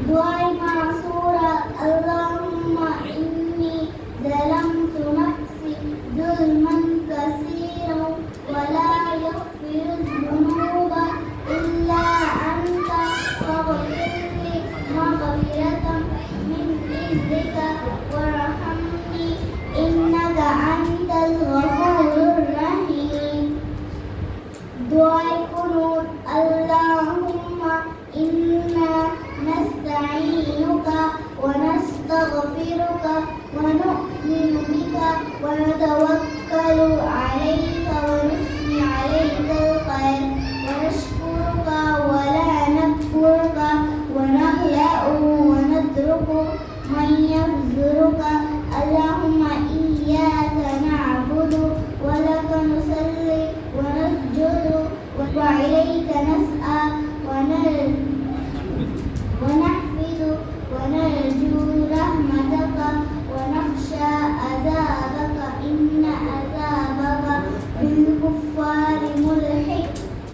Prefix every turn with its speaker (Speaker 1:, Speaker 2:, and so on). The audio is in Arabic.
Speaker 1: دعاء معصورة. اللهم إني ظلمت نفسي ظلما كثيرا ولا يغفر الذنوب إلا أنت فاغفر لي مغفرة من عندك وارحمني إنك أنت الغفور الرحيم. دعاء قنوت. اللهم إنا نستعينك ونستغفرك ونؤمن بك ونتوكل عليك ونثني عليك الخير ونشكرك ولا نكفرك ونخلع ونترك من